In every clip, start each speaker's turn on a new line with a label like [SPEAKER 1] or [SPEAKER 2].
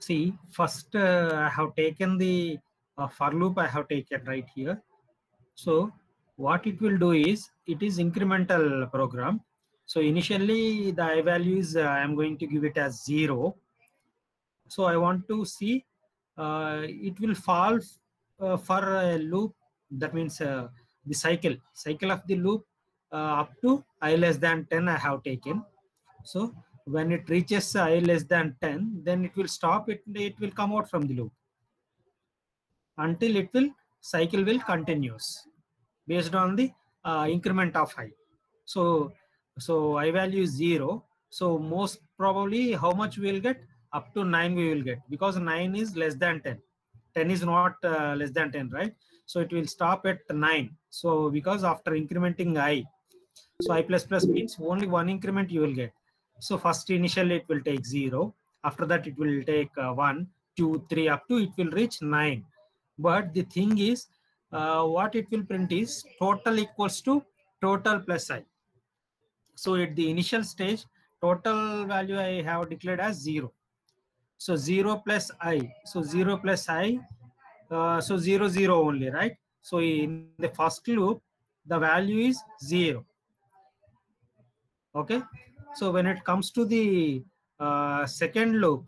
[SPEAKER 1] See, first I have taken the for loop I have taken right here. So what it will do is, it is incremental program. So initially the I value is I am going to give it as 0. So I want to see it will fall for a loop. That means the cycle of the loop up to I less than 10 I have taken. So when it reaches I less than 10, then it will stop. It will come out from the loop until it will cycle will continues based on the increment of I. So I value is 0. So most probably how much we will get? Up to 9 we will get, because 9 is less than 10. 10 is not less than 10, right? So it will stop at 9. So because after incrementing I, so I plus plus means only one increment you will get. So first initially it will take 0. After that it will take 1, 2, 3, up to it will reach 9. But the thing is, what it will print is total equals to total plus I. So at the initial stage, total value I have declared as 0. So 0 plus I. So 0 plus I. So 0, 0 only, right? So in the first loop, the value is 0. Okay. So when it comes to the second loop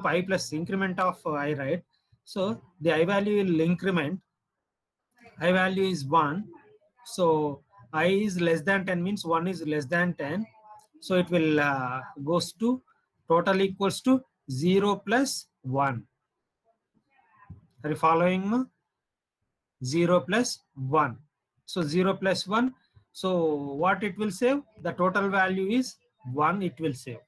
[SPEAKER 1] I plus increment of I, right? So the I value will increment. I value is 1. So I is less than 10 means 1 is less than 10. So it will goes to total equals to 0 plus 1. Are you following? 0 plus 1. So 0 plus 1. So what it will save? The total value is 1 it will save.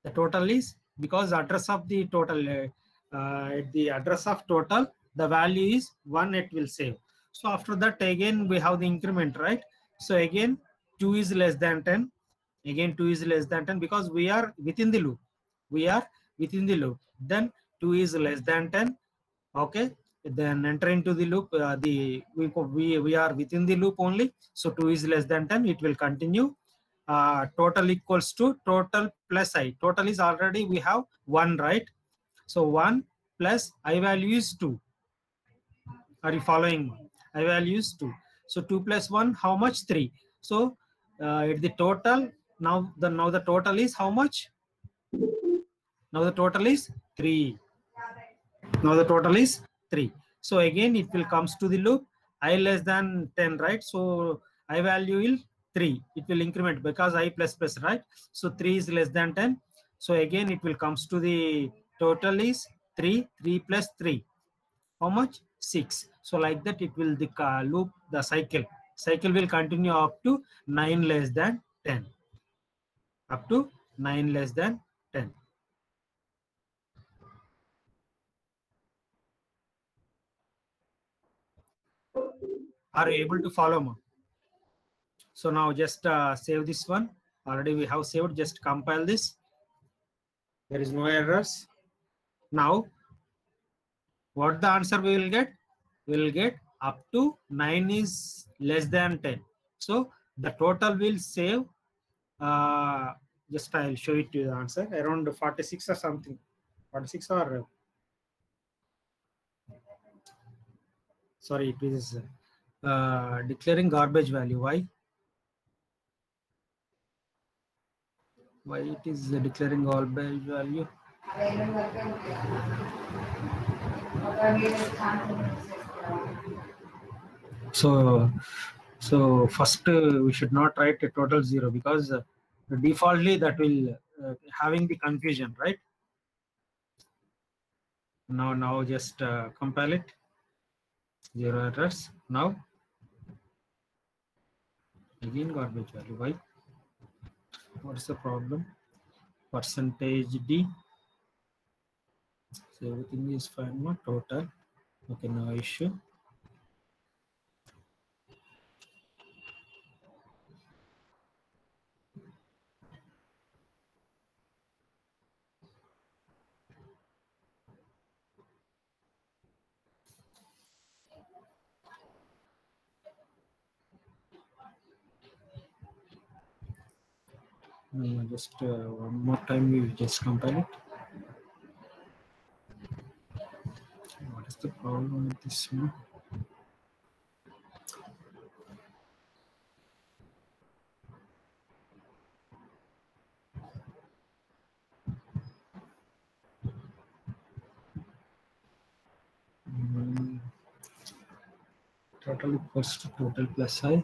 [SPEAKER 1] The total is, because address of the total, at the address of total, the value is 1 it will save. So after that again we have the increment, right? So again 2 is less than 10. Again 2 is less than 10, because we are within the loop. We are within the loop. Then 2 is less than 10. Okay. Then enter into the loop. We are within the loop only. So 2 is less than 10. It will continue. Total equals to total plus I. Total is already we have 1, right? So 1 plus I value is 2. Are you following? I value is 2. So 2 plus 1, how much? 3. So the total, now the total is how much? Now the total is 3. Now the total is 3. So again it will comes to the loop I less than 10, right? So I value will 3. It will increment because I plus plus, right? So 3 is less than 10. So again it will comes to the total is 3. 3 plus 3. How much? 6. So like that it will the loop, the cycle. Cycle will continue up to 9 less than 10. Up to 9 less than 10. Are you able to follow me? So now just save this one. Already we have saved. Just compile this. There is no errors. Now, what the answer we will get? We will get up to 9 is less than 10. So the total will save. Just I'll show it to you the answer. Around 46 or something. 46 or sorry, it is declaring garbage value. Why? Why it is declaring garbage value? So first we should not write a total 0, because defaultly that will having the confusion, right? Now just compile it. 0 errors. Now again garbage value. Why? What's the problem? Percentage D. So everything is fine. Not total. Okay, no issue. Just one more time, we will just compile it. What is the problem with this one? Total equals to total plus I.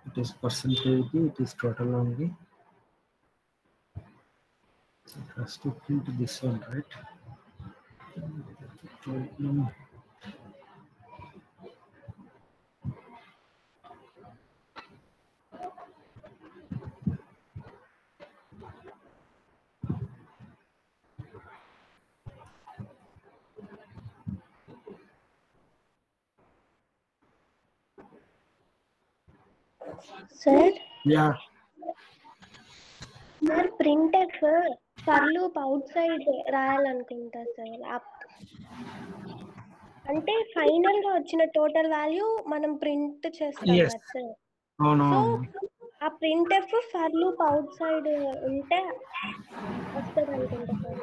[SPEAKER 1] It is percentage, it is total only. It has to print this one, right?
[SPEAKER 2] Sir,
[SPEAKER 1] Yeah.
[SPEAKER 2] sir, printf for loop outside రాయాలనుకుంటా sir. అంటే final గా వచ్చిన total value మనం print చేస్తాం
[SPEAKER 1] Yes.
[SPEAKER 2] కదా sir.
[SPEAKER 1] Oh
[SPEAKER 2] so
[SPEAKER 1] no.
[SPEAKER 2] ఆ printf for loop outside ఉంటే వస్తుంది అనుకుంటా sir.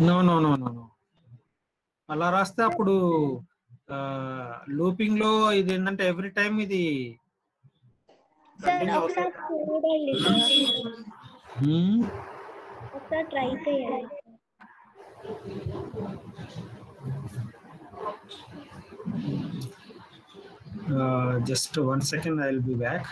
[SPEAKER 1] No, no, no, no, no. అలా రాస్తే అప్పుడు లూపింగ్ లో ఇది ఏంటంటే ఎవ్రీ టైం ఇది
[SPEAKER 2] సార్ ఒకసారి చూడండి సార్, ఒకసారి ట్రై చేయండి sir.
[SPEAKER 1] Just 1 second, I'll be back.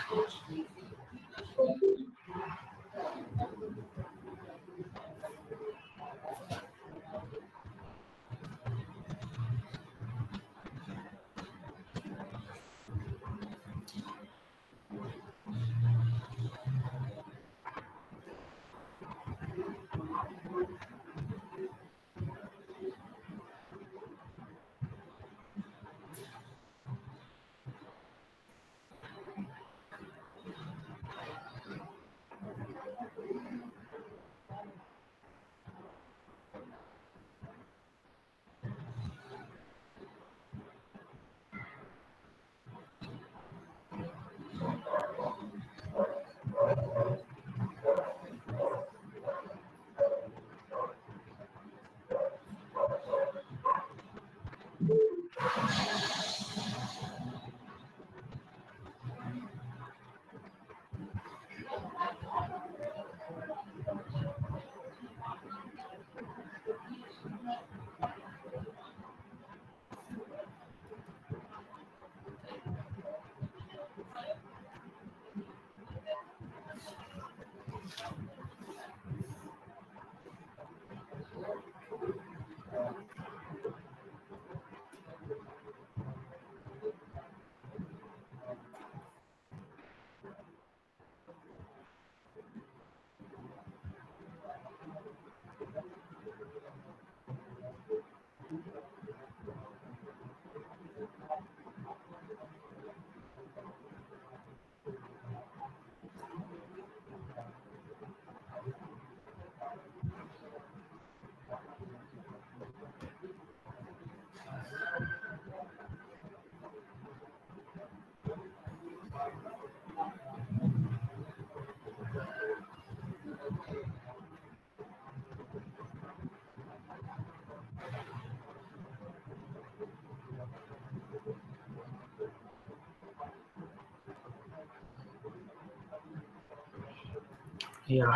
[SPEAKER 1] Yeah.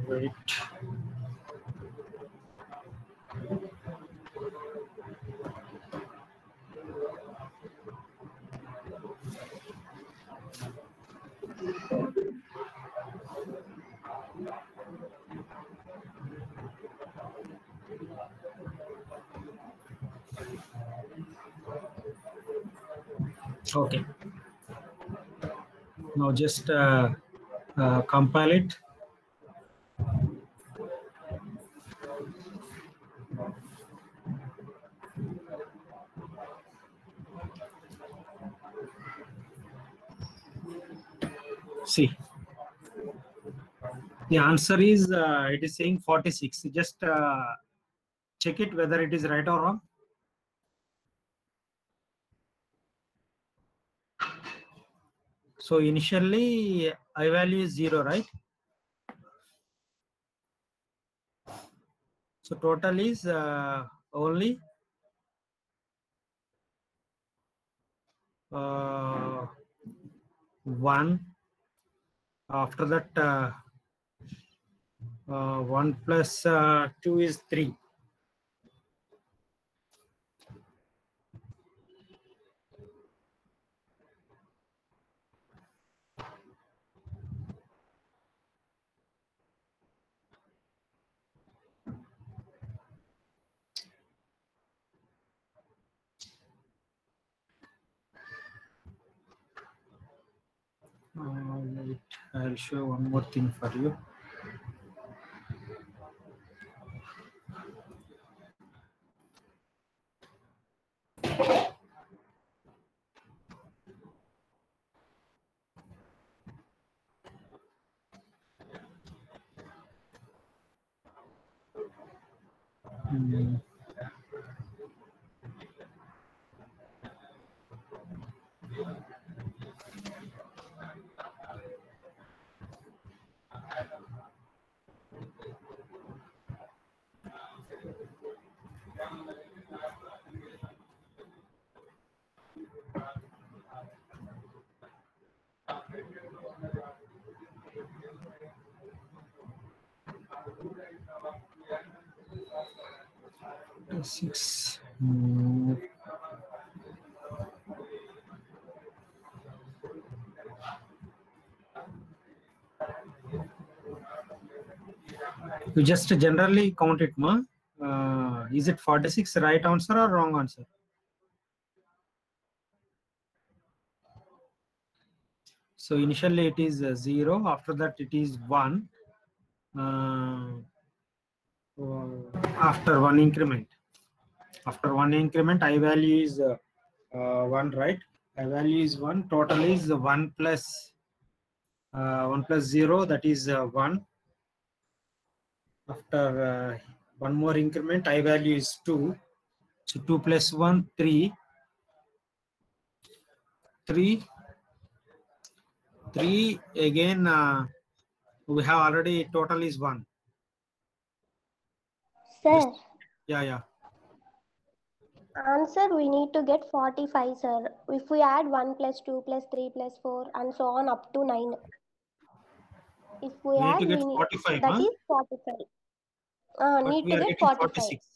[SPEAKER 1] Wait. Okay. Now just compile it. See, the answer is it is saying 46. Just check it whether it is right or wrong. So initially I value is 0, right? So total is only 1. After that 1 plus 2 is 3. Wait, I'll show one more thing for you. Hmm. Six. You just generally count it, ma. Is it 46 right answer or wrong answer? So initially it is 0. After that it is 1. Uh, after one increment. After one increment, I value is 1, right? I value is 1. Total is 1 plus 1 plus 0, that is 1. After one more increment, I value is 2. So 2 plus 1, 3. 3. 3 again, we have already total is 1.
[SPEAKER 2] Sir,
[SPEAKER 1] Yeah, yeah.
[SPEAKER 2] answer we need to get 45, sir. If we add 1 plus 2 plus 3 plus 4 and so on up to 9. If we
[SPEAKER 1] We need
[SPEAKER 2] add,
[SPEAKER 1] to get
[SPEAKER 2] we need,
[SPEAKER 1] 45,
[SPEAKER 2] that
[SPEAKER 1] huh?
[SPEAKER 2] is 45.
[SPEAKER 1] But
[SPEAKER 2] Need
[SPEAKER 1] we
[SPEAKER 2] to
[SPEAKER 1] are
[SPEAKER 2] get
[SPEAKER 1] getting
[SPEAKER 2] 45.
[SPEAKER 1] 46.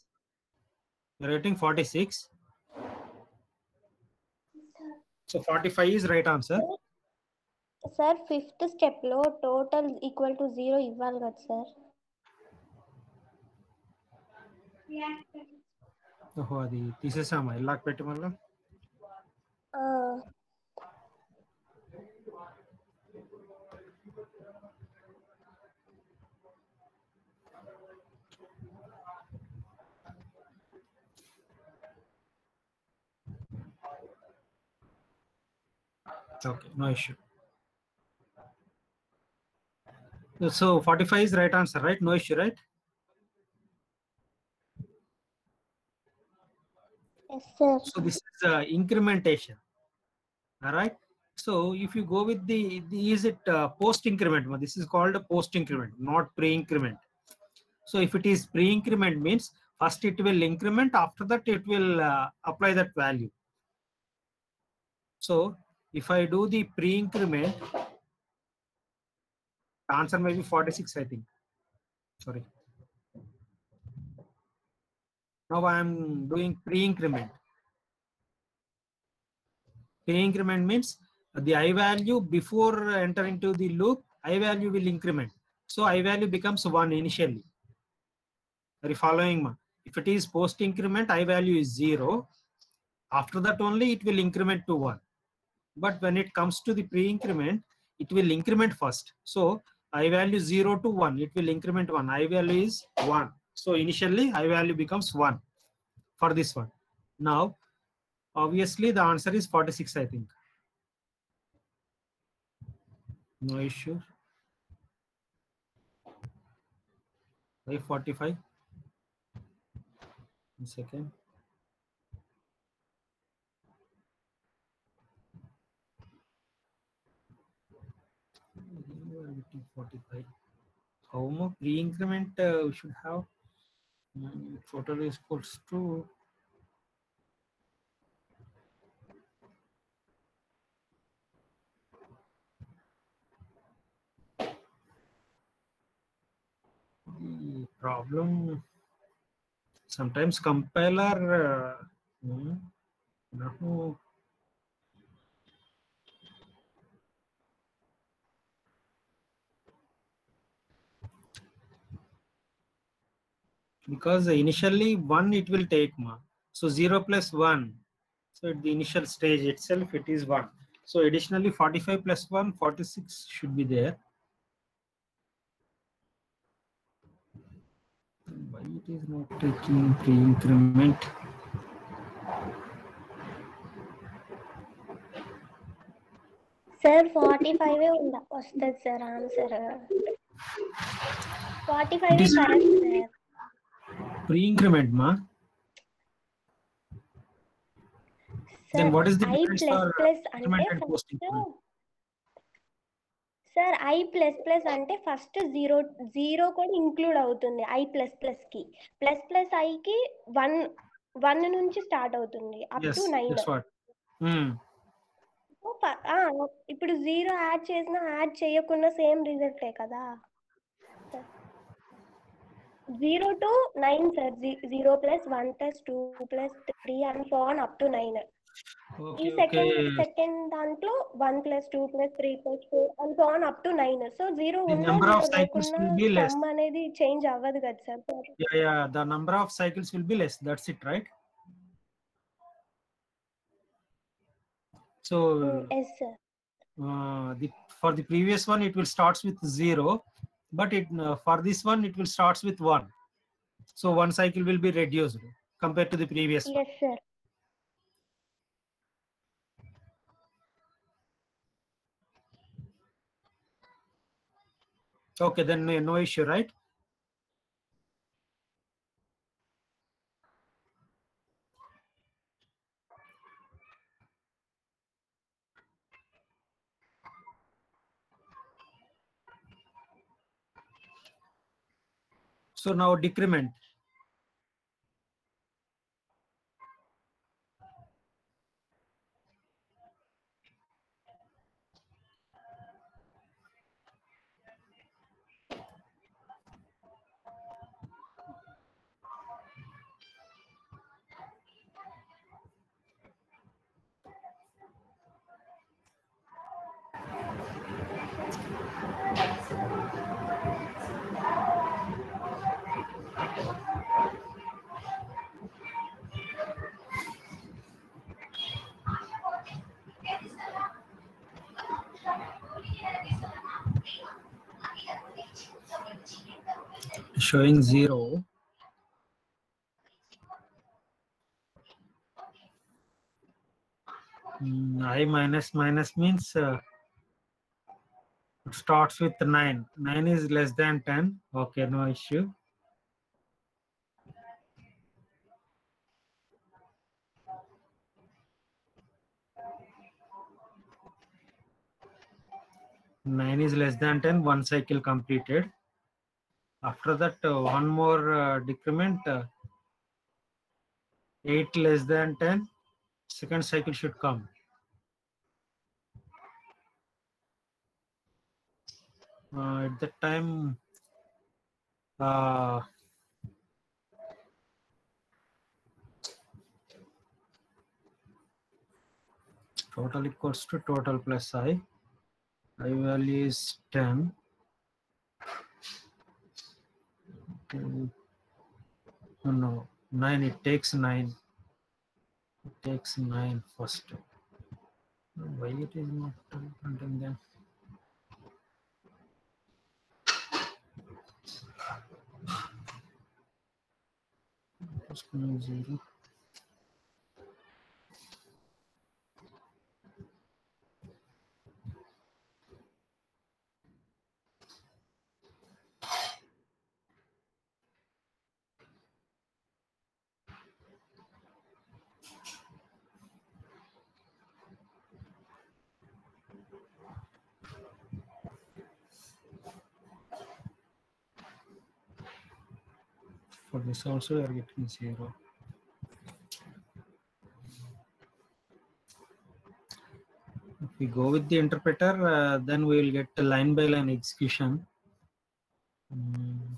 [SPEAKER 1] We are getting 46. So 45 is right answer.
[SPEAKER 2] Sir, fifth step లో total equal to 0 ఇవ్వాలి కదా sir.
[SPEAKER 1] ఓహో అది తీసేసామా ఇలాగ పెట్టి మళ్ళీ okay, no issue. So 45 is right answer, right? No issue, right?
[SPEAKER 2] Yes, sir.
[SPEAKER 1] So this is incrementation. All right. So if you go with the is it post increment? This is called a post increment, not pre increment. So if it is pre increment means first it will increment, after that it will apply that value. So if I do the pre increment, answer may be 46, I think. Sorry. Now I am doing pre increment. Pre increment means the I value before entering to the loop, I value will increment. So I value becomes 1 initially. Are you following me? If it is post increment, I value is 0. After that only it will increment to 1. But when it comes to the pre increment, it will increment first. So I value 0 to 1, it will increment 1. I value is 1. So initially I value becomes 1 for this one. Now obviously the answer is 46, I think. No issue. Why 45? 1 second. 45. How much pre-increment we should have? Total is equals to the problem. Sometimes compiler no, because initially 1 it will take ma. So 0 plus 1. So at the initial stage itself it is 1. So additionally 45 plus 1, 46 should be there. Why it is not taking pre-increment?
[SPEAKER 2] Sir 45 వస్తుంది sir answer. 45 correct sir.
[SPEAKER 1] Pre-increment ma. Then what is the
[SPEAKER 2] I
[SPEAKER 1] difference
[SPEAKER 2] plus
[SPEAKER 1] for
[SPEAKER 2] plus
[SPEAKER 1] increment
[SPEAKER 2] అంటే
[SPEAKER 1] and
[SPEAKER 2] first
[SPEAKER 1] post-increment?
[SPEAKER 2] Sir I plus plus అంటే first zero కూడా include అవుతుంది I plus plus కి. Plus plus ఐకి 1 నుంచి start అవుతుంది up
[SPEAKER 1] Yes,
[SPEAKER 2] to 9.
[SPEAKER 1] that's what.
[SPEAKER 2] ఇప్పుడు 0 add చేసినా యాడ్ చేయకుండా సేమ్ రిజల్టే కదా. 0 to 9 sir. 0 plus 1 plus 2 plus 3 and so on up to 9. ఈ సెకండ్ దాంట్లో 1 plus 2 plus 3 plus 4 and so on up to 9. So 0
[SPEAKER 1] The
[SPEAKER 2] ఉన్న
[SPEAKER 1] number of
[SPEAKER 2] 0
[SPEAKER 1] cycles
[SPEAKER 2] లేకున్నా
[SPEAKER 1] will be less.
[SPEAKER 2] Some అనేది change అవ్వదు కదా sir.
[SPEAKER 1] Yeah, the number of cycles will be less. That's it, right? So
[SPEAKER 2] yes sir.
[SPEAKER 1] For the previous one it will starts with 0, but for this one it will starts with 1. So one cycle will be reduced compared to the previous one.
[SPEAKER 2] Yes sir.
[SPEAKER 1] Okay, then no issue, right? So now decrement. Showing 0. I minus means it starts with 9. 9 is less than 10. Okay, no issue. Nine is less than 10. One cycle completed. After that, one more decrement. 8 less than 10. Second cycle should come. At that time, total equals to total plus I. I value is 10. No, 9. It takes 9. It takes 9 first. Why it is not printing then? It's coming 0. For this also we are getting 0. If we go with the interpreter, then we will get a line by line execution. Mm.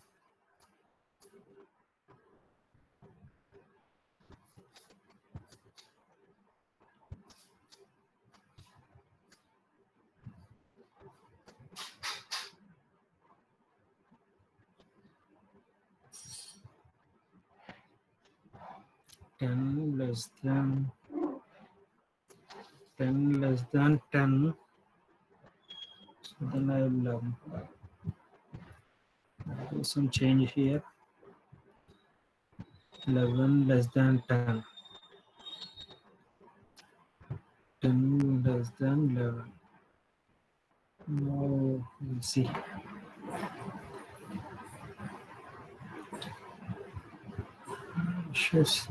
[SPEAKER 1] Ten less than 10. So then I will do some change here. 11 less than 10. 10 less than 11. Now we'll see. Issues.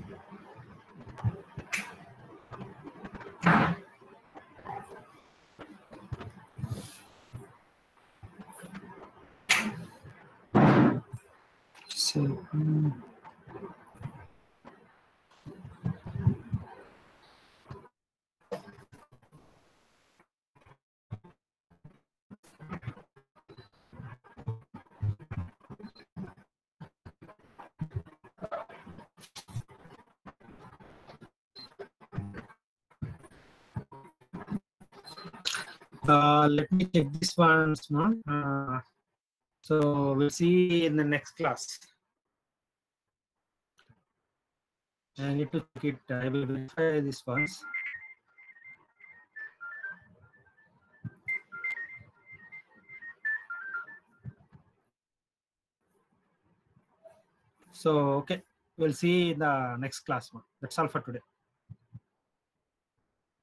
[SPEAKER 1] So, let me check this once more. So we'll see in the next class. I need to check it. I will verify this once. So, okay, we'll see in the next class. That's all for today.